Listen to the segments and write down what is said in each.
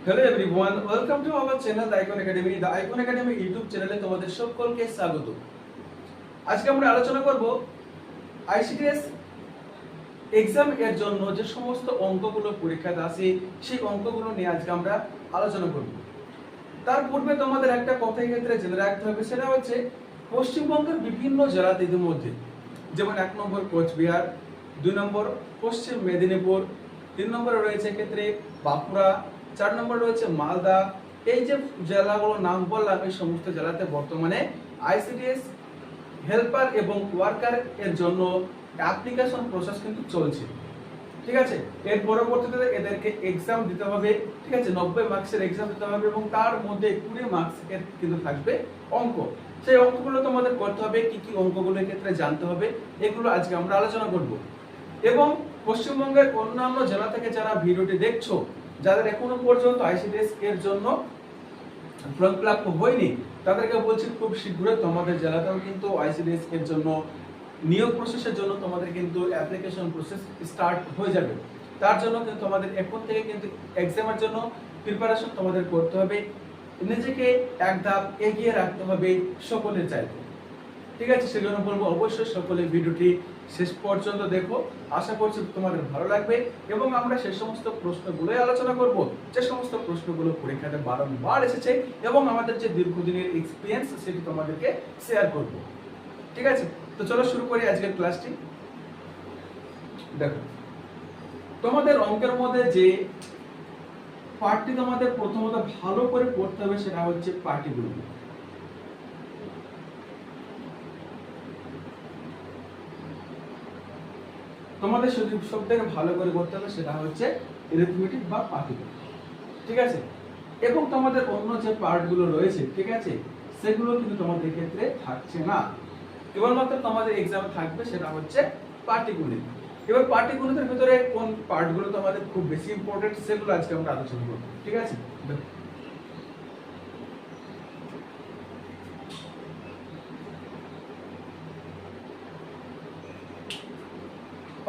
Hello everyone, welcome to our channel the icon academy. The icon academy YouTube চ্যানেলে তোমাদের সকলকে স্বাগত। আজকে আমরা আলোচনা করব আইসিডিএস এক্সাম এর জন্য যে সমস্ত অঙ্কগুলো পরীক্ষাতে আসে সেই অঙ্কগুলো নিয়ে আজকে আমরা আলোচনা করব। তার পূর্বে তোমাদের একটা কথা ক্ষেত্রে জেনে রাখতে হবে, সেটা হচ্ছে পশ্চিমবঙ্গের বিভিন্ন জেলাতে ইতিমধ্যে, যেমন 1 নম্বর কোচবিহার, 2 নম্বর পশ্চিম মেদিনীপুর, 3 নম্বরে রয়েছে ক্ষেত্রে বাঁকুড়া, 4 নম্বর রয়েছে মালদা। এই যে জেলাগুলোর নাম বললাম, এই সমস্ত জেলাতে বর্তমানে আইসিডিএস হেল্পার এবং ওয়ার্কার এর জন্য অ্যাপ্লিকেশন প্রসেস কিন্তু চলছে। ঠিক আছে, এর পরবর্তীতে এদেরকে এক্সাম দিতে হবে। ঠিক আছে, 90 মার্কসের এক্সাম দিতে হবে এবং তার মধ্যে 20 মার্কস এর কিন্তু থাকবে অঙ্ক। সেই অঙ্কগুলো তোমাদের করতে হবে। কি কি অঙ্কগুলোর ক্ষেত্রে জানতে হবে, এগুলো আজকে আমরা আলোচনা করব। এবং পশ্চিমবঙ্গের অন্যান্য জেলা থেকে যারা ভিডিওটি দেখছো, যাদের এখনো পর্যন্ত আইসিডিএস এর জন্য ফর্ম ফিল আপ হয়নি, তাদেরকে বলছি খুব শীঘ্রই তোমাদের জেলাতেও কিন্তু আইসিডিএস এর জন্য নিয়োগ প্রসেসের জন্য তোমাদের কিন্তু অ্যাপ্লিকেশন প্রসেস স্টার্ট হয়ে যাবে। তার জন্য কিন্তু তোমাদের এখন থেকে কিন্তু এক্সামের জন্য প্রিপারেশন তোমাদের করতে হবে, নিজেকে এক ধাপ এগিয়ে রাখতে হবে সকলের চাইতে। ঠিক আছে, সেজন্য বলবো অবশ্যই সকলে ভিডিওটি শেষ পর্যন্ত দেখো। আশা করছি তোমাদের ভালো লাগবে এবং আমরা সেই সমস্ত প্রশ্নগুলোই আলোচনা করব যে সমস্ত প্রশ্নগুলো পরীক্ষাতে বারংবার এসেছে এবং আমাদের যে দীর্ঘদিনের এক্সপিরিয়েন্স সেটি তোমাদেরকে শেয়ার করব। ঠিক আছে, তো চলো শুরু করি আজকের ক্লাসটি। দেখো, তোমাদের অঙ্কের মধ্যে যে পার্টটি তোমাদের প্রথমত ভালো করে পড়তে হবে সেটা হচ্ছে পার্টিগুলো। তোমাদের সব থেকে ভালো করে করতে হবে সেটা হচ্ছে অ্যারিথমেটিক বা পাটিগণিত। ঠিক আছে, এবং তোমাদের অন্য যে পার্টগুলো রয়েছে, ঠিক আছে, সেগুলো কিন্তু তোমাদের ক্ষেত্রে থাকছে না, কেবলমাত্র তোমাদের এক্সামে থাকবে সেটা হচ্ছে পাটিগণিত। এবার পাটিগণিতের ভিতরে কোন পার্টগুলো তোমাদের খুব বেশি ইম্পর্টেন্ট সেগুলো আজকে আমরা আলোচনা করব। ঠিক আছে,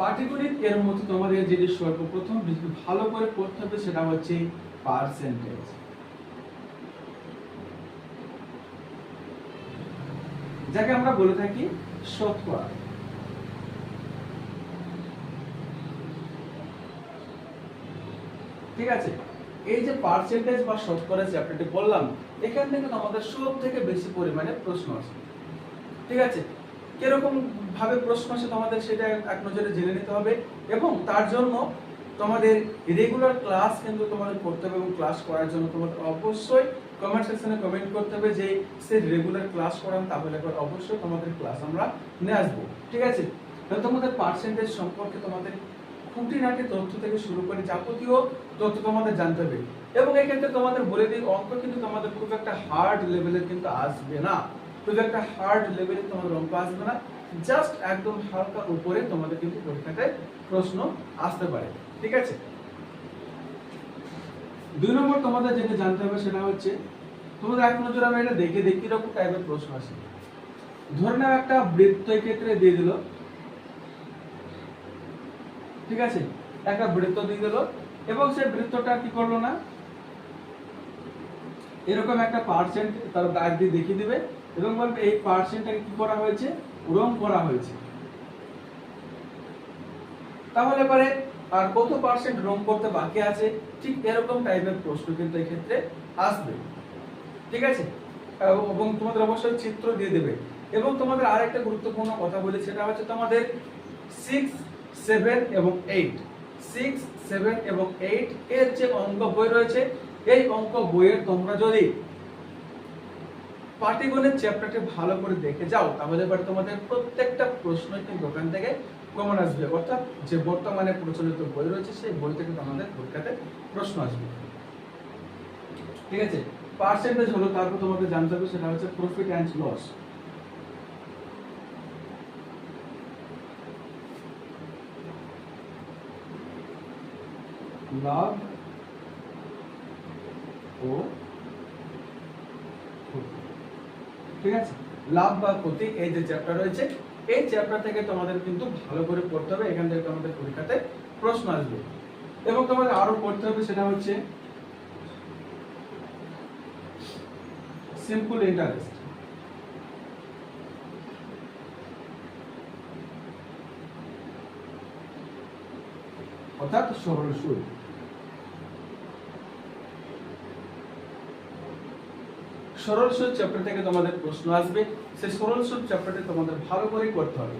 পাটিগণিত এর মধ্যে তোমাদের যেটি সর্বপ্রথম ভালো করে পড়তে হবে সেটা হচ্ছে পার্সেন্টেজ। যাকে আমরা বলে থাকি শতকরা। ঠিক আছে, এই যে পার্সেন্টেজ বা শতকরা চ্যাপ্টারটি বললাম, এখান থেকে আমাদের সব থেকে বেশি পরিমাণে প্রশ্ন আসে। ঠিক আছে, কিরকম ভাবে প্রশ্ন আসে তোমাদের সেটা এক নজরে জেনে নিতে হবে এবং তার জন্য তোমাদের রেগুলার ক্লাস কিন্তু তোমাদের করতে হবে এবং ক্লাস করার জন্য তোমাদের অবশ্যই কমেন্ট সেকশনে কমেন্ট করতে হবে যে সেই রেগুলার ক্লাস করান, তাহলে অবশ্যই তোমাদের ক্লাস আমরা নিয়ে আসবো। ঠিক আছে, তোমাদের পার্সেন্টেজ সম্পর্কে তোমাদের খুঁটিনাটি তথ্য থেকে শুরু করে যাবতীয় তথ্য তোমাদের জানতে হবে এবং এই ক্ষেত্রে তোমাদের বলে দিই, অঙ্ক কিন্তু তোমাদের খুব একটা হার্ড লেভেলের কিন্তু আসবে না, খুব একটা হার্ড লেভেলে তোমাদের অঙ্ক আসবে না, জাস্ট একদম হালকা উপরে তোমাদের কিন্তু পরীক্ষাতে প্রশ্ন আসতে পারে। ঠিক আছে, 2 নম্বর তোমাদের যেটা জানতে হবে সেটা হচ্ছে তোমাদের এক নজরে আমরা এটা দেখে দেখি কিরকম টাইপের প্রশ্ন আসে। ধরে নাও একটা বৃত্ত এই ক্ষেত্রে দিয়ে দিল। ঠিক আছে, একটা বৃত্ত দিয়ে দিল এবং সেই বৃত্তটা কি করলো না, এরকম একটা পার্সেন্ট তার দাগ দিয়ে দেখিয়ে দিবে এবং বলবে এই পার্সেন্টটাকে কি করা হয়েছে, রং করা হয়েছে। তাহলে পরে আর কত পার্সেন্ট রং করতে বাকি আছে, ঠিক এরকম টাইপের প্রশ্ন কিন্তু এই ক্ষেত্রে আসবে। ঠিক আছে, এবং তোমাদের অবশ্যই চিত্র দিয়ে দেবে এবং তোমাদের আরেকটা গুরুত্বপূর্ণ কথা বলি, সেটা হচ্ছে তোমাদের 6, 7 এবং 8, 6, 7 এবং 8 এর যে অঙ্ক বই রয়েছে, এই অঙ্ক বইয়ের তোমরা যদি পাটিগণিত চ্যাপ্টারটি ভালো করে দেখে যাও, তাহলে পরে তোমাদের প্রত্যেকটা প্রশ্ন কিন্তু ওখান থেকে কমন আসবে, অর্থাৎ যে বর্তমানে প্রচলিত বই রয়েছে সেই বই থেকে তোমাদের পরীক্ষাতে প্রশ্ন আসবে। ঠিক আছে, পার্সেন্টেজ হলো, তারপর তোমাদের জানতে হবে সেটা হচ্ছে প্রফিট এন্ড লস। লাভ ও ক্ষতি। ঠিক আছে, লাভ বা ক্ষতি এই যে চ্যাপ্টার রয়েছে, এই চ্যাপ্টার থেকে তোমাদের কিন্তু ভালো করে পড়তে হবে, এখান থেকে তোমাদের পরীক্ষাতে প্রশ্ন আসবে। এবং তোমাদের আরো পড়তে হবে সেটা হচ্ছে সিম্পল ইন্টারেস্ট। অর্থাৎ সরল সুদ। সরল সুদ চ্যাপ্টার থেকে তোমাদের প্রশ্ন আসবে, সেই সরল সুদ চ্যাপ্টারটি তোমাদের ভালো করে করতে হবে।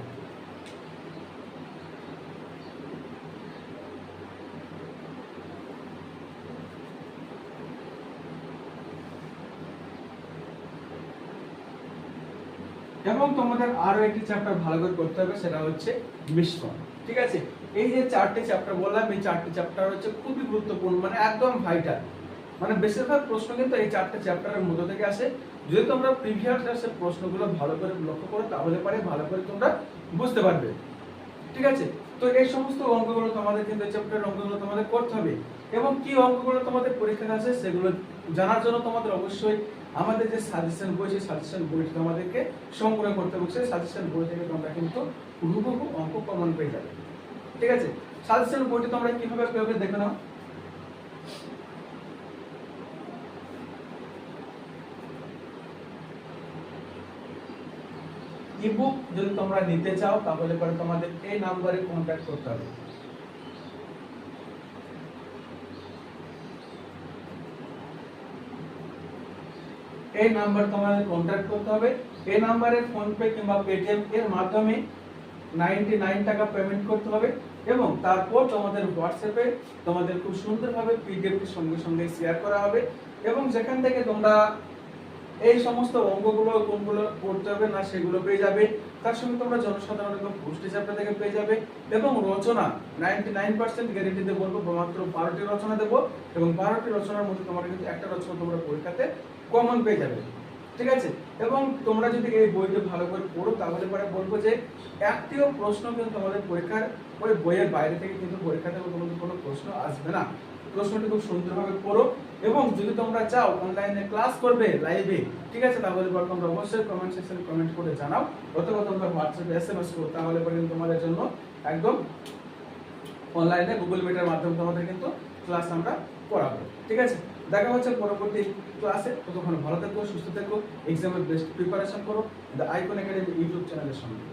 এবং তোমাদের আরো একটি চ্যাপ্টার ভালো করে করতে হবে, সেটা হচ্ছে মিশ্রণ। ঠিক আছে, এই যে চারটি চ্যাপ্টার বললাম, এই চারটি চ্যাপ্টার হচ্ছে খুবই গুরুত্বপূর্ণ, মানে একদম ভাইটাল। মানে বেশিরভাগ প্রশ্ন কিন্তু এই চারটি চ্যাপ্টারের মধ্যে থেকে আসে। যদি তোমরা প্রিভিয়াস ক্লাসের প্রশ্নগুলো ভালো করে লক্ষ্য করো তাহলে পারে ভালো করে তোমরা বুঝতে পারবে। ঠিক আছে, তো এই সমস্ত অঙ্কগুলো তোমাদের কিন্তু এই চ্যাপ্টারের অঙ্কগুলো তোমাদের করতে হবে। এবং কি অঙ্কগুলো তোমাদের পরীক্ষায় আসে সেগুলো জানার জন্য তোমাদের অবশ্যই আমাদের যে সাজেশন বই, সেই সাজেশন বইটি তোমাদেরকে সংগ্রহ করতে হবে। সেই সাজেশন বই থেকে তোমরা কিন্তু হুবহু অঙ্ক কমন পেয়ে যাবে। ঠিক আছে, সাজেশন বইটি তোমরা কিভাবে পেবে দেখে নাও। ইবুক যদি তোমরা নিতে চাও তাহলে পরে তোমাদের এই নাম্বারে কন্টাক্ট করতে হবে। এই নাম্বার তোমাদের কন্টাক্ট করতে হবে। এই নাম্বারে ফোন পে কিংবা পেটিএম এর মাধ্যমে 99 টাকা পেমেন্ট করতে হবে এবং তারপর তোমাদের হোয়াটসঅ্যাপে তোমাদের খুব সুন্দরভাবে পিডিএফটি সঙ্গে সঙ্গে শেয়ার করা হবে। এবং যেখান থেকে তোমরা এই সমস্ত অঙ্কগুলো কোনগুলো করতে হবে না সেগুলো পেয়ে যাবে। তার সঙ্গে তোমরা জনসাধারণ এবং পুষ্টি চ্যাপ্টার থেকে পেয়ে যাবে। এবং রচনা 99% গ্যারান্টিতে বলবো মাত্র 12টি রচনা দেবো এবং 12টি রচনার মধ্যে তোমরা কিন্তু একটা রচনা তোমরা পরীক্ষাতে কমন পেয়ে যাবে। ঠিক আছে, এবং তোমরা যদি এই বইটা ভালো করে পড়ো তাহলে পরে বলবো যে একটিও প্রশ্ন কিন্তু তোমাদের পরীক্ষার ওই বইয়ের বাইরে থেকে কিন্তু পরীক্ষাতে তোমাদের কোনো প্রশ্ন আসবে না। প্রশ্নটি খুব সুন্দরভাবে পড়ো এবং যদি তোমরা চাও অনলাইনে ক্লাস করবে লাইভে, ঠিক আছে, তাহলে তোমরা অবশ্যই কমেন্ট সেকশনে কমেন্ট করে জানাও, অথবা তোমরা হোয়াটসঅ্যাপে এসএমএস করো, তাহলে পরে কিন্তু তোমাদের জন্য একদম অনলাইনে গুগল মিটের মাধ্যমে তোমাদের কিন্তু ক্লাস আমরা করাবো। ঠিক আছে, দেখা হচ্ছে পরবর্তী ক্লাসে। ততক্ষণ ভালো থেকো, সুস্থ থেকো, এক্সামের বেস্ট প্রিপারেশন করো দ্য আইকন একাডেমি ইউটিউব চ্যানেলের সঙ্গে।